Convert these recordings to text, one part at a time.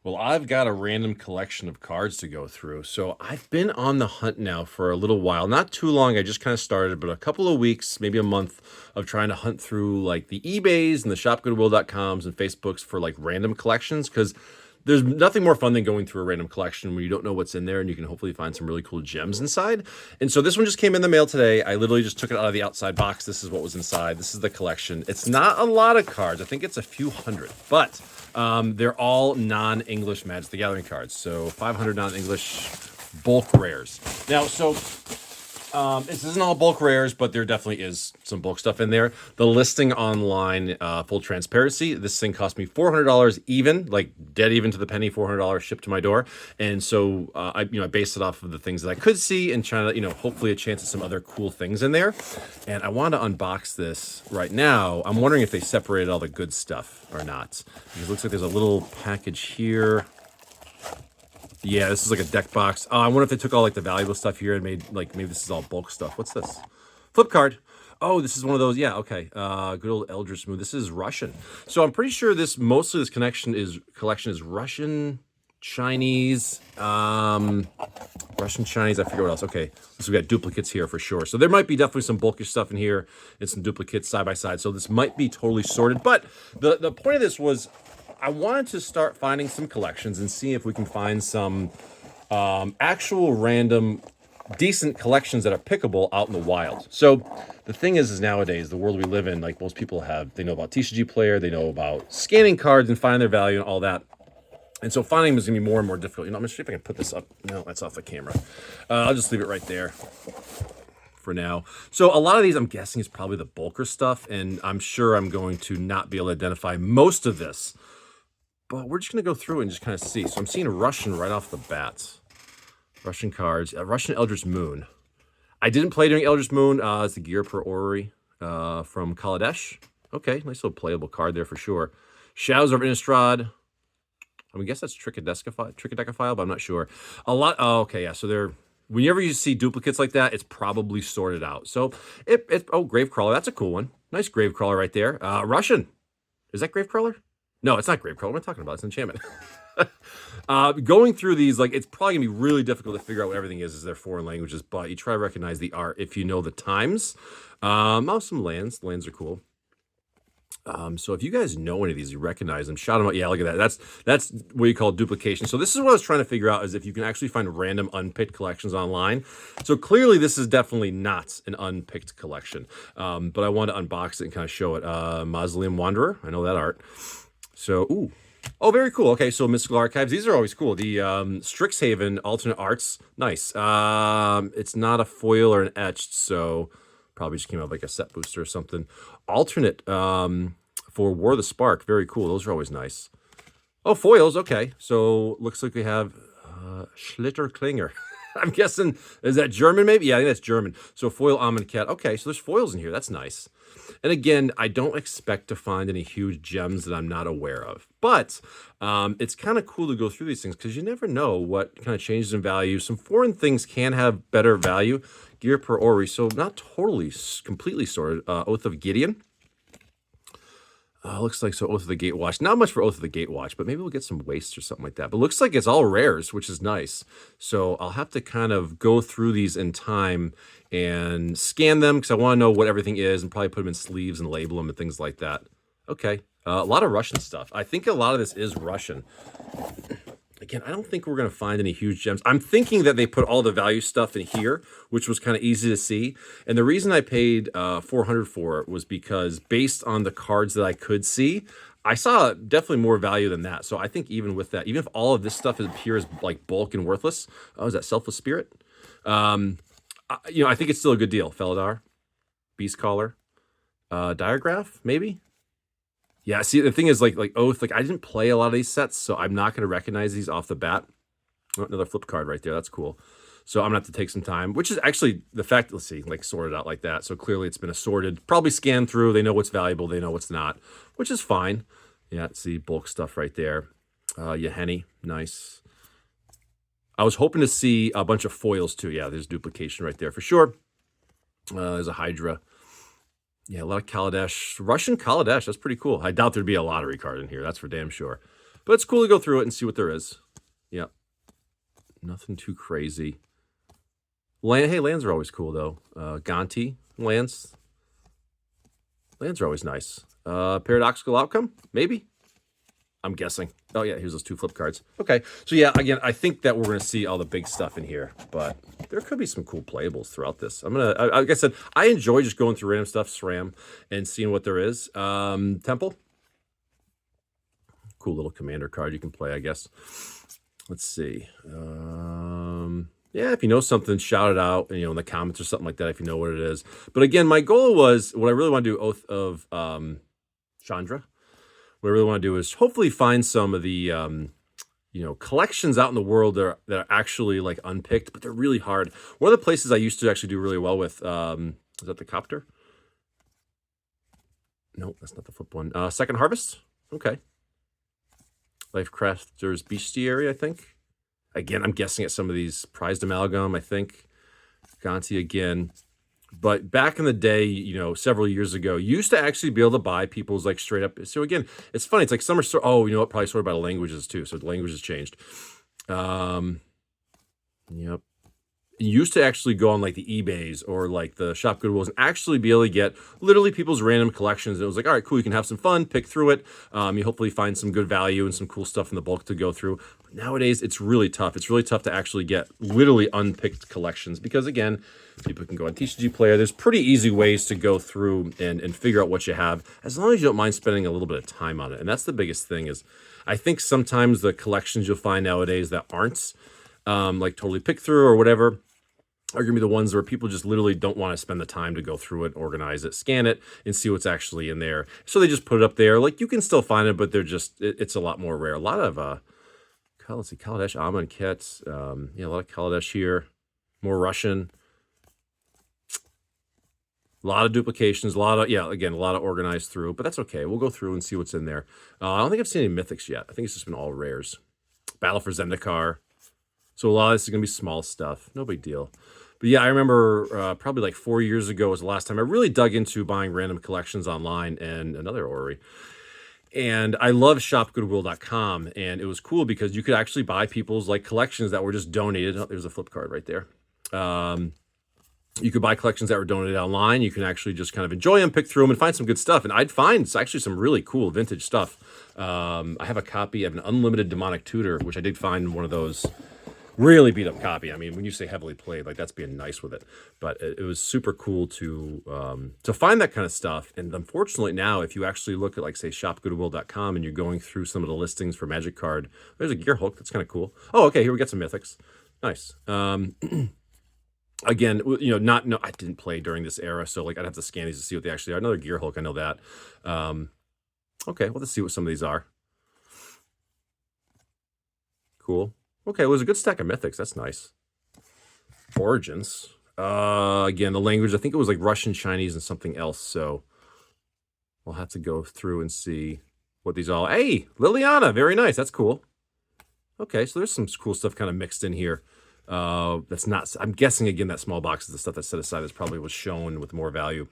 Well, I've got a random collection of cards to go through. So I've been on the hunt now for a little while. Not too long. I just kind of started, but a couple of weeks, maybe a month of trying to hunt through like the eBays and the shopgoodwill.coms and Facebooks for like random collections because there's nothing more fun than going through a random collection when you don't know what's in there and you can hopefully find some really cool gems inside. And so this one just came in the mail today. I literally just took it out of the outside box. This is what was inside. This is the collection. It's not a lot of cards. I think it's a few hundred, but they're all non-English Magic the Gathering cards. So 500 non-English bulk rares. Now, so this isn't all bulk rares, but there definitely is some bulk stuff in there. The listing online, full transparency, this thing cost me $400 even, like dead even to the penny, $400 shipped to my door. And so I based it off of the things that I could see and trying to, hopefully a chance at some other cool things in there. And I want to unbox this right now. I'm wondering if they separated all the good stuff or not. Because it looks like there's a little package here. Yeah, this is like a deck box. I wonder if they took all like the valuable stuff here and made like maybe this is all bulk stuff. What's this? Flip card. Oh, this is one of those. Yeah, okay. Good old Eldritch Moon. This is Russian. So I'm pretty sure this mostly this collection is Russian, Chinese, Russian, Chinese. I forget what else. Okay, so we got duplicates here for sure. So there might be definitely some bulkish stuff in here and some duplicates side by side. So this might be totally sorted. But the point of this was I wanted to start finding some collections and see if we can find some actual random decent collections that are pickable out in the wild. So the thing is nowadays, the world we live in, like most people they know about TCG Player, they know about scanning cards and finding their value and all that. And so finding them is going to be more and more difficult. I'm going to see if I can put this up. No, that's off the camera. I'll just leave it right there for now. So a lot of these I'm guessing is probably the bulker stuff, and I'm sure I'm going to not be able to identify most of this. But we're just going to go through and just kind of see. So I'm seeing Russian right off the bat. Russian cards. Russian Eldritch Moon. I didn't play during Eldritch Moon. It's the Gear Per Orrery from Kaladesh. Okay, nice little playable card there for sure. Shadows of Innistrad. I guess that's Trichodecaphile, but I'm not sure. Oh, okay, yeah. So whenever you see duplicates like that, it's probably sorted out. So Gravecrawler. That's a cool one. Nice Gravecrawler right there. Russian. Is that Gravecrawler? No, it's not Gravecrawler. What am I talking about? It's enchantment. Going through these, like, it's probably gonna be really difficult to figure out what everything is they're foreign languages, but you try to recognize the art if you know the times. Some lands. Lands are cool. So if you guys know any of these, you recognize them, shout them out. Yeah, look at that. That's what you call duplication. So this is what I was trying to figure out, is if you can actually find random unpicked collections online. So clearly this is definitely not an unpicked collection. But I want to unbox it and kind of show it. Mausoleum Wanderer. I know that art. So, oh, very cool. Okay, so Mystical Archives. These are always cool. The Strixhaven alternate arts. Nice. It's not a foil or an etched, so probably just came out like a set booster or something. Alternate for War of the Spark. Very cool. Those are always nice. Oh, foils. Okay, so looks like we have Schlitter Klinger. I'm guessing, is that German maybe? Yeah, I think that's German. So foil Amonkhet. Okay, so there's foils in here. That's nice. And again, I don't expect to find any huge gems that I'm not aware of. But it's kind of cool to go through these things because you never know what kind of changes in value. Some foreign things can have better value. Gear Per Orrery, so not totally, completely sorted. Oath of Gideon. Looks like so Oath of the Gatewatch. Not much for Oath of the Gatewatch, but maybe we'll get some wastes or something like that. But looks like it's all rares, which is nice. So I'll have to kind of go through these in time and scan them because I want to know what everything is and probably put them in sleeves and label them and things like that. Okay. A lot of Russian stuff. I think a lot of this is Russian. Again, I don't think we're going to find any huge gems. I'm thinking that they put all the value stuff in here, which was kind of easy to see. And the reason I paid $400 for it was because based on the cards that I could see, I saw definitely more value than that. So I think even with that, even if all of this stuff appears like bulk and worthless, is that Selfless Spirit? I think it's still a good deal. Felidar, Beast Caller, Diagraph, maybe? Yeah, see, the thing is, like Oath, like I didn't play a lot of these sets, so I'm not going to recognize these off the bat. Oh, another flip card right there. That's cool. So I'm going to have to take some time, which is actually the fact, let's see, like sorted out like that. So clearly it's been assorted, probably scanned through. They know what's valuable. They know what's not, which is fine. Yeah, see bulk stuff right there. Yahenni, nice. I was hoping to see a bunch of foils too. Yeah, there's duplication right there for sure. There's a Hydra. Yeah, a lot of Kaladesh. Russian Kaladesh, that's pretty cool. I doubt there'd be a lottery card in here. That's for damn sure. But it's cool to go through it and see what there is. Yep. Nothing too crazy. Hey, lands are always cool, though. Gonti lands. Lands are always nice. Paradoxical Outcome? Maybe? I'm guessing. Oh, yeah, here's those 2 flip cards. Okay, so yeah, again, I think that we're going to see all the big stuff in here, but there could be some cool playables throughout this. Like I said, I enjoy just going through random stuff, SRAM, and seeing what there is. Temple. Cool little commander card you can play, I guess. Let's see. Yeah, if you know something, shout it out, and, in the comments or something like that if you know what it is. But again, my goal was, what I really want to do, Oath of Chandra. What I really want to do is hopefully find some of the, collections out in the world that are actually like unpicked, but they're really hard. One of the places I used to actually do really well with, is that the Copter? No, that's not the flip one. Second Harvest? Okay. Lifecrafter's Bestiary, I think. Again, I'm guessing at some of these Prized Amalgam, I think. Gonti again. But back in the day, several years ago, you used to actually be able to buy people's like straight up. So again, it's funny. It's like some are you know what? Probably sorted by the languages too. So the language has changed. Yep. You used to actually go on like the eBays or like the Shop Goodwills and actually be able to get literally people's random collections. And it was like, all right, cool. You can have some fun, pick through it. You hopefully find some good value and some cool stuff in the bulk to go through. But nowadays, it's really tough. It's really tough to actually get literally unpicked collections because, again, people can go on TCG Player. There's pretty easy ways to go through and figure out what you have as long as you don't mind spending a little bit of time on it. And that's the biggest thing is I think sometimes the collections you'll find nowadays that aren't like totally picked through or whatever are going to be the ones where people just literally don't want to spend the time to go through it, organize it, scan it, and see what's actually in there. So they just put it up there. Like, you can still find it, but it's a lot more rare. A lot of, let's see, Kaladesh, Amonkhet, a lot of Kaladesh here. More Russian. A lot of duplications, a lot of organized through, but that's okay. We'll go through and see what's in there. I don't think I've seen any mythics yet. I think it's just been all rares. Battle for Zendikar. So a lot of this is going to be small stuff. No big deal. But yeah, I remember probably like 4 years ago was the last time I really dug into buying random collections online and another Ori. And I love shopgoodwill.com. And it was cool because you could actually buy people's like collections that were just donated. Oh, there's a flip card right there. You could buy collections that were donated online. You can actually just kind of enjoy them, pick through them, and find some good stuff. And I'd find actually some really cool vintage stuff. I have a copy of an Unlimited Demonic Tutor, which I did find in one of those really beat up copy. I mean, when you say heavily played, like that's being nice with it. But it was super cool to find that kind of stuff. And unfortunately now, if you actually look at like say shopgoodwill.com and you're going through some of the listings for Magic Card, there's a Gear Hulk. That's kind of cool. Oh, okay. Here we got some mythics. Nice. Again, I didn't play during this era, so like I'd have to scan these to see what they actually are. Another Gear Hulk, I know that. Okay, well, let's see what some of these are. Cool. Okay, well, there's a good stack of mythics. That's nice. Origins. Again, the language, I think it was like Russian, Chinese, and something else. So we'll have to go through and see what these all... Hey, Liliana. Very nice. That's cool. Okay, so there's some cool stuff kind of mixed in here. That's not... I'm guessing, again, that small box is the stuff that's set aside. That's probably was shown with more value.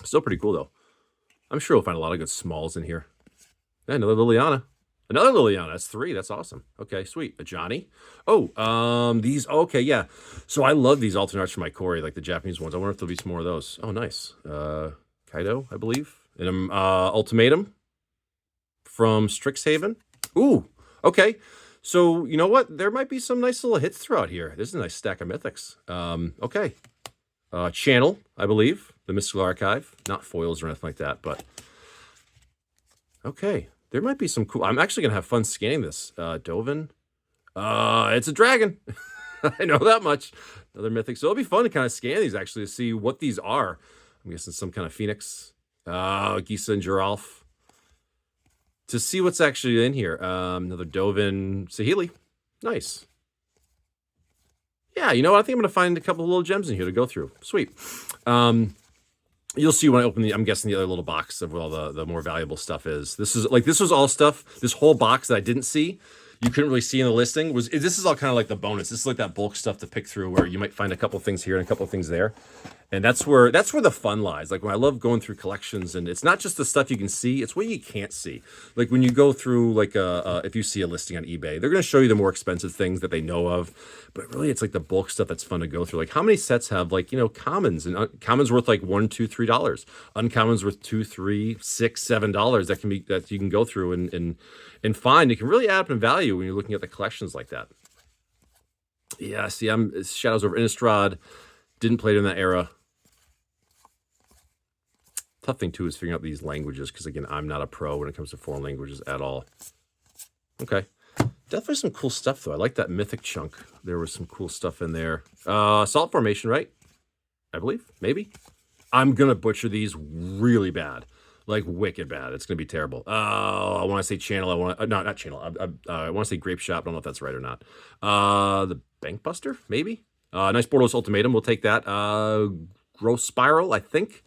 Still pretty cool, though. I'm sure we'll find a lot of good smalls in here. Yeah, another Liliana. Another Liliana. That's 3. That's awesome. Okay, sweet. A Johnny. Oh, these. Okay, yeah. So I love these alternate arts for my Kori, like the Japanese ones. I wonder if there'll be some more of those. Oh, nice. Kaido, I believe. And Ultimatum from Strixhaven. Ooh, okay. So you know what? There might be some nice little hits throughout here. This is a nice stack of mythics. Okay. Channel, I believe. The Mystical Archive. Not foils or anything like that, but okay. There might be some cool... I'm actually going to have fun scanning this. Dovin. It's a dragon. I know that much. Another mythic. So it'll be fun to kind of scan these, actually, to see what these are. I'm guessing some kind of Phoenix. Gisa and Giralf. To see what's actually in here. Another Dovin Sahili. Nice. Yeah, you know what? I think I'm going to find a couple of little gems in here to go through. Sweet. You'll see when I open I'm guessing the other little box of what all the more valuable stuff is. This was all stuff, this whole box that I didn't see, you couldn't really see in the listing. This is all kind of like the bonus. This is like that bulk stuff to pick through where you might find a couple things here and a couple things there. And that's where the fun lies. Like when I love going through collections, and it's not just the stuff you can see; it's what you can't see. Like when you go through like if you see a listing on eBay, they're going to show you the more expensive things that they know of, but really it's like the bulk stuff that's fun to go through. Like how many sets have like commons, and commons worth like $1, $2, $3, uncommons worth $2, $3, $6, $7 that you can go through and find. It can really add up in value when you're looking at the collections like that. Yeah, see, I'm Shadows over Innistrad. Didn't play it in that era. Tough thing too is figuring out these languages because again, I'm not a pro when it comes to foreign languages at all. Okay, definitely some cool stuff though. I like that mythic chunk. There was some cool stuff in there. Salt formation, right? I believe maybe. I'm gonna butcher these really bad, like wicked bad. It's gonna be terrible. I want to say channel. I want no, not channel. I want to say grape shop. I don't know if that's right or not. The bank buster, maybe. Nice Bortles ultimatum. We'll take that. Gross spiral, I think,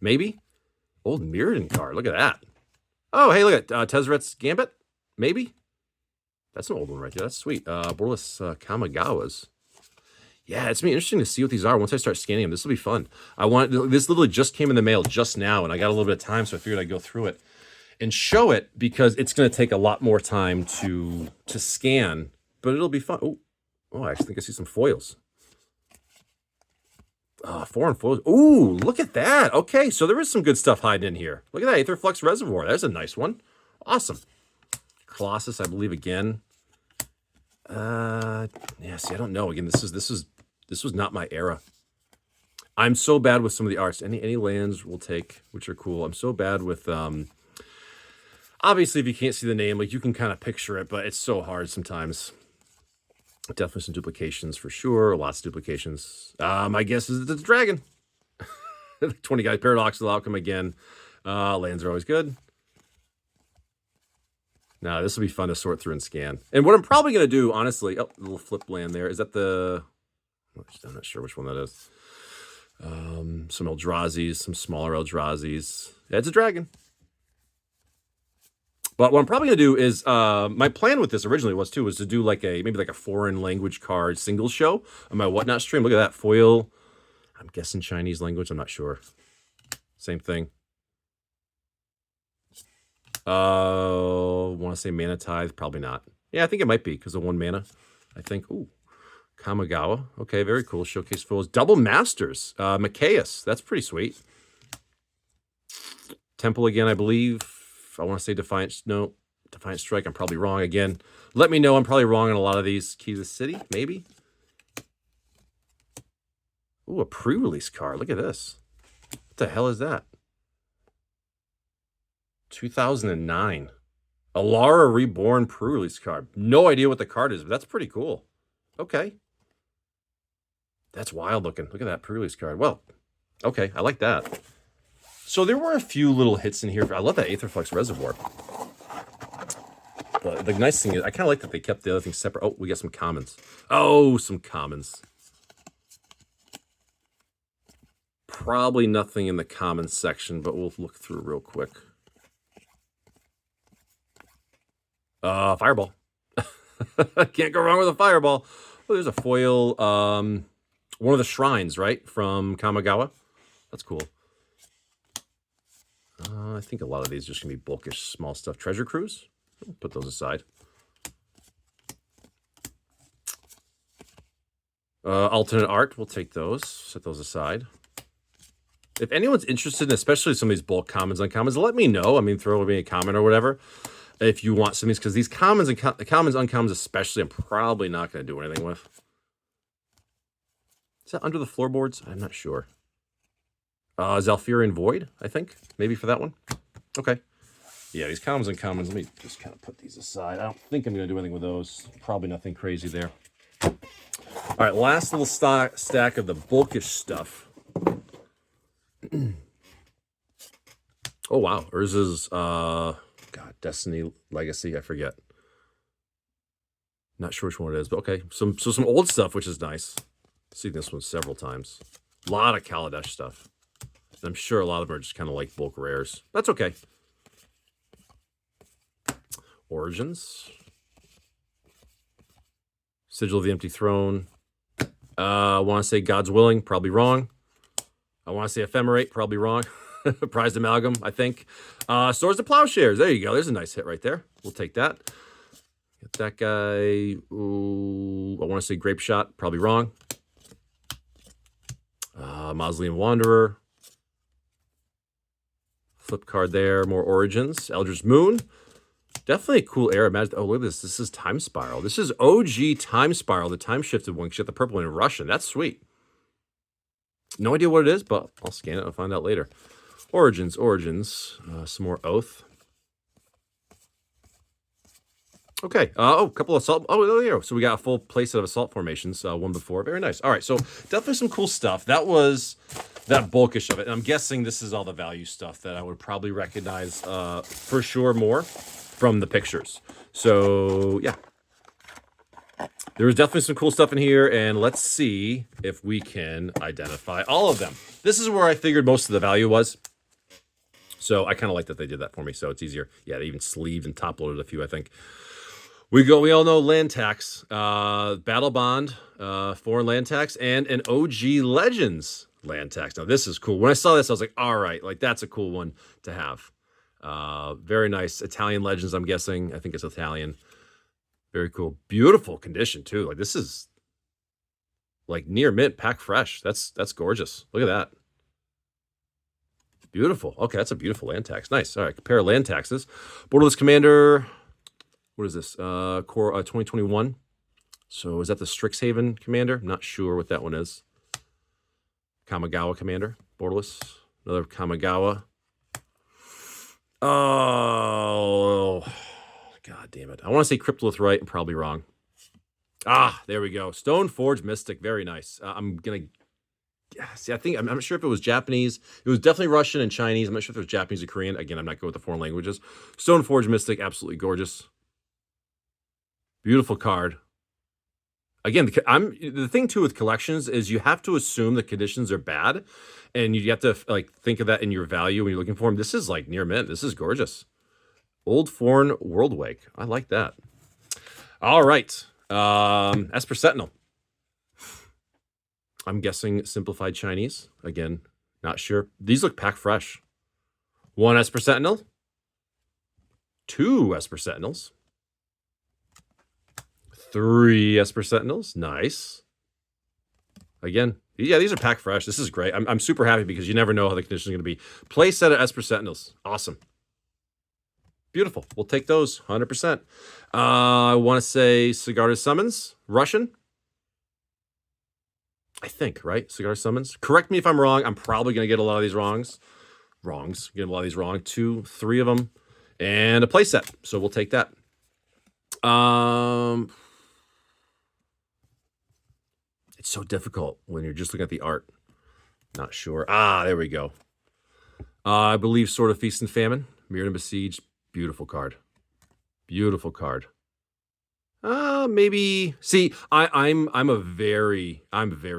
maybe. Old Mirrodin card. Look at that. Oh, hey, look at Tezzeret's Gambit. Maybe. That's an old one right there. That's sweet. Borderless Kamigawas. Yeah, it's gonna be interesting to see what these are once I start scanning them. This will be fun. This literally just came in the mail just now, and I got a little bit of time, so I figured I'd go through it and show it because it's going to take a lot more time to scan, but it'll be fun. Oh, I actually think I see some foils. Foreign foils. Ooh, look at that. Okay, so there is some good stuff hiding in here. Look at that, Aetherflux Reservoir. That's a nice one. Awesome. Colossus, I believe again. Yeah, see, I don't know. Again, this was not my era. I'm so bad with some of the arts. Any lands we'll take, which are cool. I'm so bad with obviously if you can't see the name, like you can kind of picture it, but it's so hard sometimes. Definitely some duplications for sure. Lots of duplications. My guess is it's a dragon. 20 guys paradoxical outcome again. Lands are always good. Now this will be fun to sort through and scan. And what I'm probably gonna do, honestly, a little flip land there. Is that the? I'm not sure which one that is. Some Eldrazi's, some smaller Eldrazi's. Yeah, it's a dragon. But what I'm probably gonna do is my plan with this originally was to do maybe like a foreign language card single show on my Whatnot stream. Look at that foil. I'm guessing Chinese language. I'm not sure. Same thing. Want to say Mana Tithe? Probably not. Yeah, I think it might be because of 1 mana. I think. Ooh, Kamigawa. Okay, very cool. Showcase foils. Double Masters. Mikaeus. That's pretty sweet. Temple again, I believe. I want to say Defiant. No, Defiant Strike. I'm probably wrong again. Let me know. I'm probably wrong on a lot of these. Key to the City, maybe. Ooh, a pre-release card. Look at this. What the hell is that? 2009. Alara Reborn pre-release card. No idea what the card is, but that's pretty cool. Okay. That's wild looking. Look at that pre-release card. Well, okay. I like that. So there were a few little hits in here. I love that Aetherflux Reservoir. But the nice thing is, I kind of like that they kept the other things separate. Oh, we got some commons. Oh, some commons. Probably nothing in the commons section, but we'll look through real quick. Fireball. Can't go wrong with a fireball. Oh, there's a foil. One of the shrines, right? From Kamigawa. That's cool. I think a lot of these are just going to be bulkish, small stuff. Treasure Cruise. Put those aside. Alternate art. We'll take those. Set those aside. If anyone's interested in especially some of these bulk commons, uncommons, let me know. I mean, throw me a comment or whatever. If you want some of these, because these commons and commons, uncommons especially, I'm probably not going to do anything with. Is that under the floorboards? I'm not sure. Zalfirian Void, I think. Maybe for that one. Okay. Yeah, these commons and commons, let me just kind of put these aside. I don't think I'm going to do anything with those. Probably nothing crazy there. All right, last little stack of the bulkish stuff. Oh, wow. Urza's, Destiny Legacy, I forget. Not sure which one it is, but okay. So some old stuff, which is nice. I've seen this one several times. A lot of Kaladesh stuff. And I'm sure a lot of them are just kind of like bulk rares. That's okay. Origins. Sigil of the Empty Throne. I want to say God's Willing. Probably wrong. I want to say Ephemerate, probably wrong. Prized Amalgam, I think. Swords to Plowshares. There you go. There's a nice hit right there. We'll take that. Get that guy. Ooh, I want to say Grape Shot, probably wrong. Mausoleum Wanderer. Flip card there. More Origins. Eldritch Moon. Definitely a cool era. Imagine, oh, look at this. This is Time Spiral. This is OG Time Spiral, the time shifted one. You get the purple one in Russian. That's sweet. No idea what it is, but I'll scan it and find out later. Origins. Some more Oath. Okay. A couple of assault. Oh, there. So we got a full playset of assault formations. One before. Very nice. All right. So definitely some cool stuff. That was that bulkish of it. And I'm guessing this is all the value stuff that I would probably recognize for sure more from the pictures. So yeah. There was definitely some cool stuff in here, and let's see if we can identify all of them. This is where I figured most of the value was. So I kind of like that they did that for me, so it's easier. Yeah, they even sleeved and top-loaded a few, I think. We all know land tax, Battle Bond, foreign land tax, and an OG Legends land tax. Now, this is cool. When I saw this, I was like, all right, like that's a cool one to have. Very nice. Italian Legends, I'm guessing. I think it's Italian. Very cool. Beautiful condition, too. Like, this is like near mint, pack fresh. That's gorgeous. Look at that. Beautiful. Okay, that's a beautiful land tax. Nice. All right, compare land taxes. Borderless Commander. What is this? Core 2021. So is that the Strixhaven Commander? I'm not sure what that one is. Kamigawa Commander. Borderless. Another Kamigawa. Oh, God damn it. I want to say Cryptolith right. I'm probably wrong. There we go. Stoneforge Mystic. Very nice. I'm going to... See, I think... I'm not sure if it was Japanese. It was definitely Russian and Chinese. I'm not sure if it was Japanese or Korean. Again, I'm not good with the foreign languages. Stoneforge Mystic. Absolutely gorgeous. Beautiful card. Again, the thing, too, with collections is you have to assume the conditions are bad. And you have to, like, think of that in your value when you're looking for them. This is, like, near mint. This is gorgeous. Old Foreign Worldwake. I like that. All right. Esper Sentinel. I'm guessing simplified Chinese. Again, not sure. These look pack fresh. 1 Esper Sentinel. 2 Esper Sentinels. 3 Esper Sentinels. Nice. Again, yeah, these are pack fresh. This is great. I'm super happy because you never know how the condition is going to be. Play set of Esper Sentinels. Awesome. Beautiful. We'll take those 100%. I want to say Sigarda's Summons. Russian. I think, right? Sigarda's Summons. Correct me if I'm wrong. I'm probably going to get a lot of these wrongs. Get a lot of these wrong. 2, 3 of them. And a playset. So we'll take that. It's so difficult when you're just looking at the art. Not sure. There we go. I believe Sword of Feast and Famine. Mirrodin Besieged. Beautiful card. Beautiful card. Maybe. See, I'm very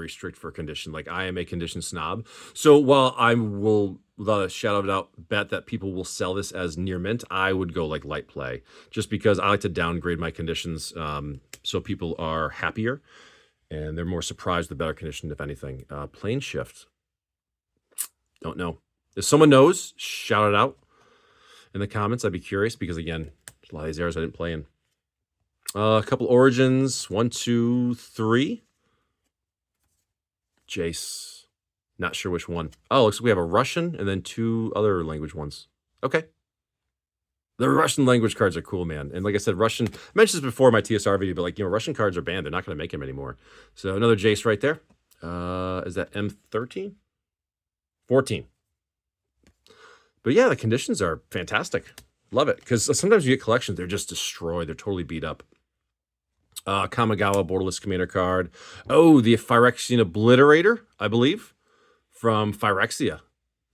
strict for condition. Like, I am a condition snob. So while I will, without a shadow of a doubt, bet that people will sell this as near mint, I would go like light play, just because I like to downgrade my conditions, so people are happier and they're more surprised with better condition, if anything. Plane Shift. Don't know. If someone knows, shout it out in the comments. I'd be curious because, again, a lot of these eras I didn't play in. A couple Origins. 1, 2, 3. Jace. Not sure which one. Oh, looks like we have a Russian and then 2 other language ones. Okay. The Russian language cards are cool, man. And like I said, Russian... I mentioned this before in my TSR video, but, like, you know, Russian cards are banned. They're not going to make them anymore. So another Jace right there. Is that M13? 14. But yeah, the conditions are fantastic. Love it. Because sometimes you get collections, they're just destroyed. They're totally beat up. Kamigawa Borderless Commander card. Oh, the Phyrexian Obliterator, I believe, from Phyrexia.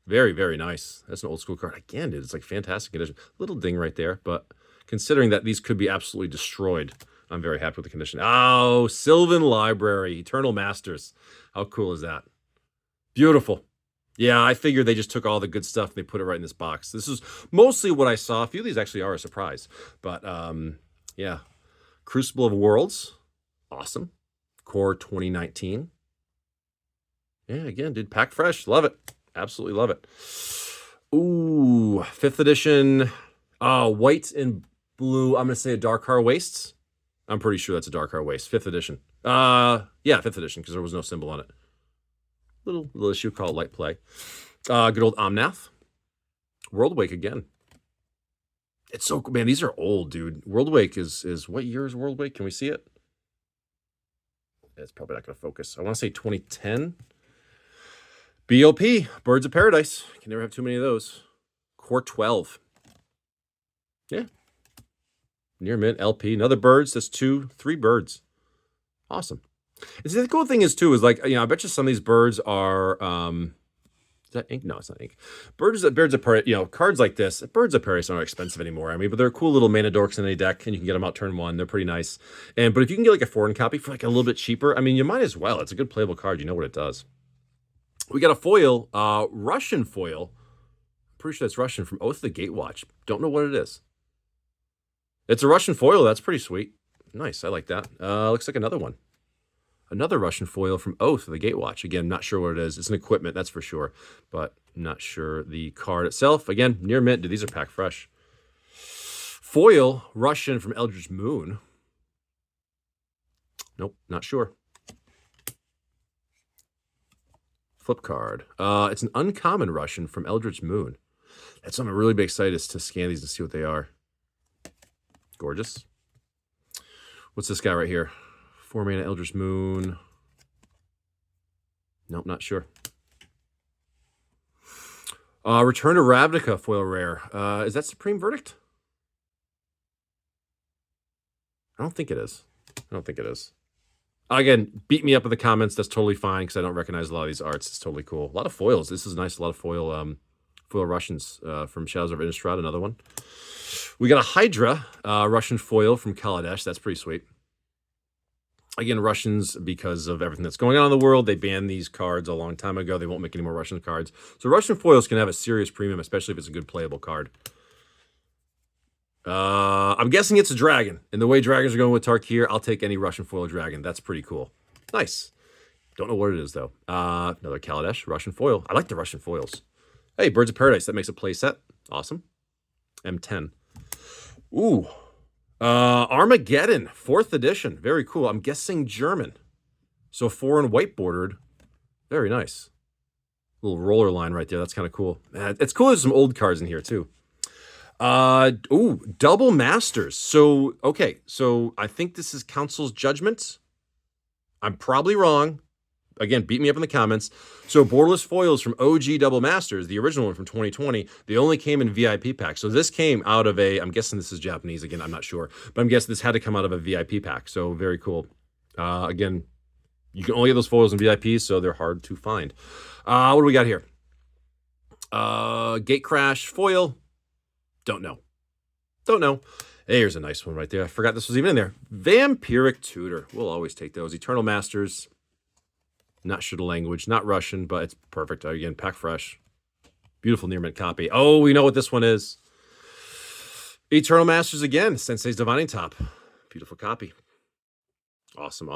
Very, very nice. That's an old school card. Again, dude, it's like fantastic condition. Little ding right there, but considering that these could be absolutely destroyed, I'm very happy with the condition. Oh, Sylvan Library, Eternal Masters. How cool is that? Beautiful. Yeah, I figured they just took all the good stuff and they put it right in this box. This is mostly what I saw. A few of these actually are a surprise. But, yeah. Crucible of Worlds. Awesome. Core 2019. Yeah, again, dude, pack fresh. Love it. Absolutely love it. Ooh, 5th edition. White and blue. I'm gonna say a Darkar Wastes. I'm pretty sure that's a Darkar Waste. 5th edition. Yeah, 5th edition, because there was no symbol on it. Little issue called Light Play. Good old Omnath. Worldwake again. It's so, man, these are old, dude. Worldwake is what year is Worldwake? Can we see it? It's probably not going to focus. I want to say 2010. BOP, Birds of Paradise. Can never have too many of those. Core 12. Yeah. Near mint, LP. Another birds. That's 3 birds. Awesome. And see, the cool thing is, too, is like, I bet you some of these birds are, is that ink? No, it's not ink. Birds of Paradise, cards like this, Birds of Paradise aren't expensive anymore. I mean, but they're cool little mana dorks in a deck, and you can get them out turn 1. They're pretty nice. But if you can get like a foreign copy for like a little bit cheaper, I mean, you might as well. It's a good playable card. You know what it does. We got a foil, Russian foil. I'm pretty sure that's Russian, from Oath of the Gatewatch. Don't know what it is. It's a Russian foil. That's pretty sweet. Nice. I like that. Looks like another one. Another Russian foil from Oath of the Gatewatch. Again, not sure what it is. It's an equipment, that's for sure. But not sure the card itself. Again, near mint. Dude, these are packed fresh. Foil, Russian from Eldritch Moon. Nope, not sure. Flip card. It's an uncommon Russian from Eldritch Moon. That's something I'm really big excited to scan these and see what they are. Gorgeous. What's this guy right here? 4 mana Eldritch Moon. Nope, not sure. Return to Ravnica foil rare. Is that Supreme Verdict? I don't think it is. Again, beat me up in the comments. That's totally fine, because I don't recognize a lot of these arts. It's totally cool. A lot of foils. This is nice. A lot of foil Russians from Shadows of Innistrad. Another one. We got a Hydra Russian foil from Kaladesh. That's pretty sweet. Again, Russians, because of everything that's going on in the world, they banned these cards a long time ago. They won't make any more Russian cards. So Russian foils can have a serious premium, especially if it's a good playable card. I'm guessing it's a dragon. And the way dragons are going with Tarkir, I'll take any Russian foil dragon. That's pretty cool. Nice. Don't know what it is, though. Another Kaladesh, Russian foil. I like the Russian foils. Hey, Birds of Paradise. That makes a play set. Awesome. M10. Ooh. Armageddon, 4th edition. Very cool. I'm guessing German. So 4 and white bordered. Very nice. Little roller line right there. That's kind of cool. It's cool there's some old cards in here, too. Double Masters. So, okay. So I think this is Council's Judgment. I'm probably wrong. Again, beat me up in the comments. So borderless foils from OG Double Masters, the original one from 2020, they only came in VIP packs. So this came out of I'm guessing this is Japanese. Again, I'm not sure. But I'm guessing this had to come out of a VIP pack. So very cool. Again, you can only get those foils in VIPs, so they're hard to find. What do we got here? Gate Crash foil. Don't know. Here's a nice one right there. I forgot this was even in there. Vampiric Tutor. We'll always take those. Eternal Masters. Not sure the language. Not Russian, but it's perfect. Again, pack fresh. Beautiful near mint copy. Oh, we know what this one is. Eternal Masters again. Sensei's Divining Top. Beautiful copy. Awesome.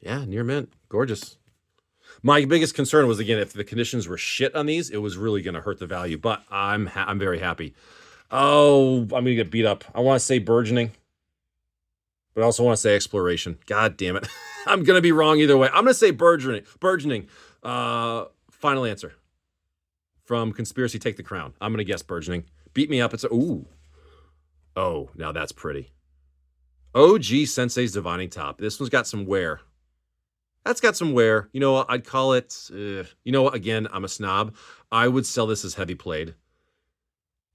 Yeah, near mint. Gorgeous. My biggest concern was, again, if the conditions were shit on these, it was really going to hurt the value. But I'm very happy. Oh, I'm going to get beat up. I want to say Burgeoning. But I also want to say Exploration. God damn it. I'm going to be wrong either way. I'm going to say Burgeoning. Final answer. From Conspiracy Take the Crown. I'm going to guess Burgeoning. Beat me up. It's ooh. Oh, now that's pretty. OG Sensei's Divining Top. This one's got some wear. That's got some wear. You know what? I'd call it... you know what? Again, I'm a snob. I would sell this as heavy played.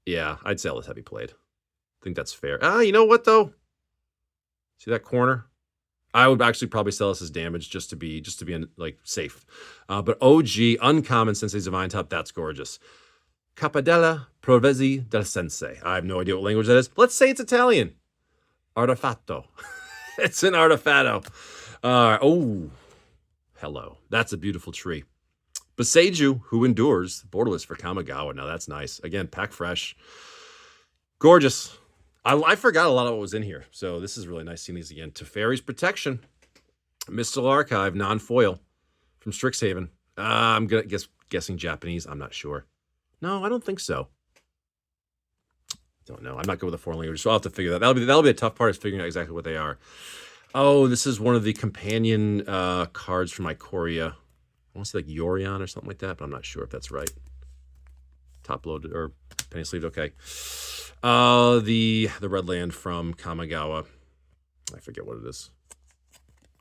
Yeah, I'd sell this heavy played. I think that's fair. You know what, though? See that corner? I would actually probably sell this as damage just to be like safe. But OG Uncommon Sensei's Divine Top, that's gorgeous. Capadella Provezi del Sensei. I have no idea what language that is. Let's say it's Italian. Artefatto. It's an Artefatto. Oh, hello. That's a beautiful tree. Boseiju, Who Endures, borderless for Kamigawa. Now that's nice. Again, pack fresh. Gorgeous. I forgot a lot of what was in here, so this is really nice seeing these again. Teferi's Protection, Mystical Archive, non-foil. from Strixhaven. I'm gonna guessing Japanese. I'm not sure. No, I don't think so. Don't know. I'm not good with the foreign language, so I'll have to figure that. That'll be a tough part is figuring out exactly what they are. Oh, this is one of the companion cards from Ikoria. I want to say like Yorion or something like that, but I'm not sure if that's right. Top loaded or penny sleeved. Okay. The red land from Kamigawa. I forget what it is.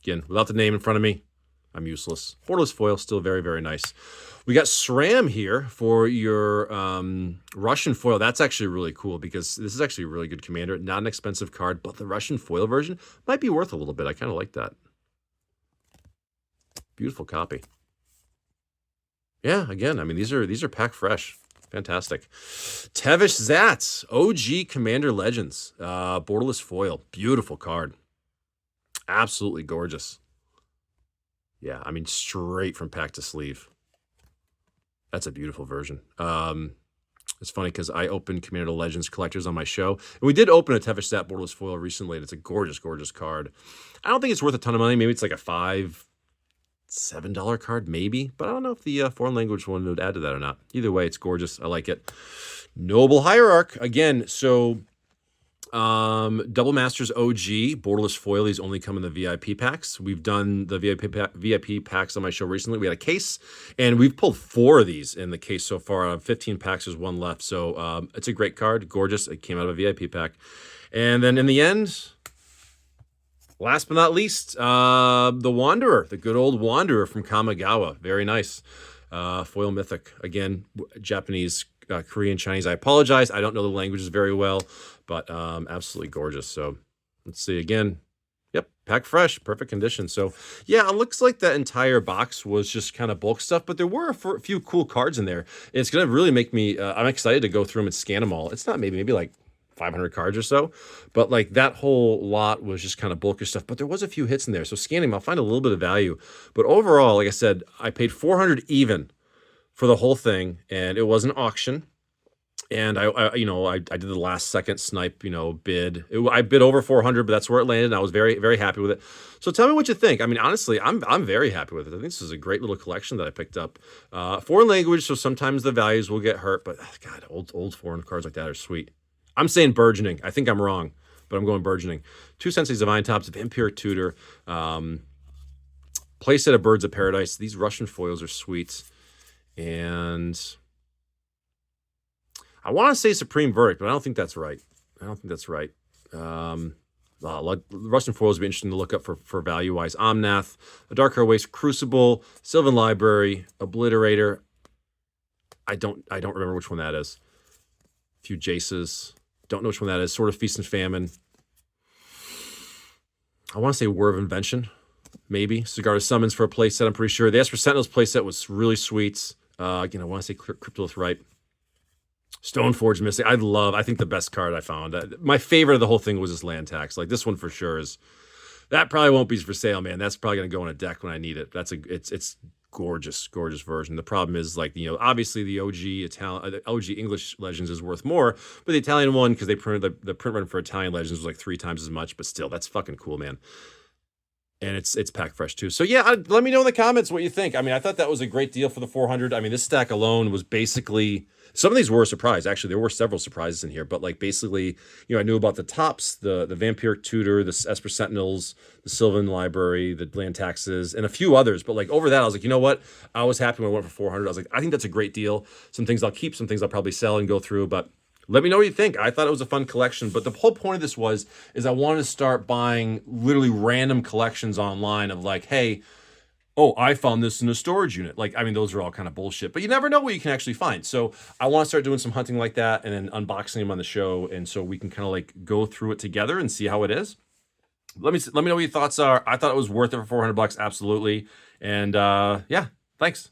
Again, without the name in front of me, I'm useless. Borderless foil, still very, very nice. We got SRAM here for your Russian foil. That's actually really cool because this is actually a really good commander. Not an expensive card, but the Russian foil version might be worth a little bit. I kind of like that. Beautiful copy. Yeah, again, I mean, these are pack fresh. Fantastic. Tevesh Zats, OG Commander Legends. Borderless foil. Beautiful card. Absolutely gorgeous. Yeah, I mean, straight from pack to sleeve. That's a beautiful version. It's funny because I opened Commander Legends collectors on my show. And we did open a Tevesh Zat Borderless foil recently, and it's a gorgeous, gorgeous card. I don't think it's worth a ton of money. Maybe it's like a $5, $7 card, maybe. But I don't know if the foreign language one would add to that or not. Either way, it's gorgeous. I like it. Noble Hierarch. Again, so Double Masters OG, Borderless foil. These only come in the VIP packs. We've done the VIP packs on my show recently. We had a case, and we've pulled 4 of these in the case so far. Out of 15 packs, there's 1 left. So it's a great card. Gorgeous. It came out of a VIP pack. And then in the end, last but not least, the Wanderer, the good old Wanderer from Kamigawa. Very nice. Foil Mythic. Again, Japanese, Korean, Chinese. I apologize. I don't know the languages very well, but absolutely gorgeous. So let's see again. Yep, pack fresh, perfect condition. So yeah, it looks like that entire box was just kind of bulk stuff, but there were a few cool cards in there. It's going to really make me, I'm excited to go through them and scan them all. It's not maybe like 500 cards or so, but like that whole lot was just kind of bulky stuff, but there was a few hits in there. So scanning them, I'll find a little bit of value. But overall, like I said, I paid 400 even for the whole thing, and it was an auction. And I did the last second snipe, bid. I bid over 400, but that's where it landed. And I was very, very happy with it. So tell me what you think. I mean, honestly, I'm very happy with it. I think this is a great little collection that I picked up. Foreign language, so sometimes the values will get hurt, but God, old foreign cards like that are sweet. I'm saying burgeoning. I think I'm wrong, but I'm going burgeoning. 2 Sensei's Divine Tops, Vampiric Tutor, playset of Birds of Paradise. These Russian foils are sweet. And I want to say Supreme Verdict, but I don't think that's right. Russian foils would be interesting to look up for value-wise. Omnath, a Dark Heart Waste, Crucible, Sylvan Library, Obliterator. I don't remember which one that is. A few Jaces. Don't know which one that is. Sword of Feast and Famine. I want to say War of Invention, maybe. Cigar of Summons for a playset, I'm pretty sure. The Esper Sentinels playset was really sweet. Again, I want to say Cryptolith Ripe. Stoneforge Mystic. I think the best card I found. My favorite of the whole thing was this Land Tax. Like this one for sure is. That probably won't be for sale, man. That's probably gonna go in a deck when I need it. It's gorgeous, gorgeous version. The problem is obviously the OG English Legends is worth more, but the Italian one, because they printed the print run for Italian Legends was like 3 times as much, but still, that's fucking cool, man. And it's packed fresh too. So yeah, let me know in the comments what you think. I mean, I thought that was a great deal for the 400. I mean, this stack alone was basically, some of these were a surprise. Actually, there were several surprises in here, but like basically, I knew about the tops, the Vampiric Tutor, the Esper Sentinels, the Sylvan Library, the Land Taxes, and a few others. But like over that, I was like, you know what? I was happy when I went for 400. I was like, I think that's a great deal. Some things I'll keep, some things I'll probably sell and go through, but let me know what you think. I thought it was a fun collection, but the whole point of this is I wanted to start buying literally random collections online of like, hey, oh, I found this in a storage unit. Like, I mean, those are all kind of bullshit, but you never know what you can actually find. So I want to start doing some hunting like that and then unboxing them on the show. And so we can kind of like go through it together and see how it is. Let me know what your thoughts are. I thought it was worth it for $400. Absolutely. And yeah, thanks.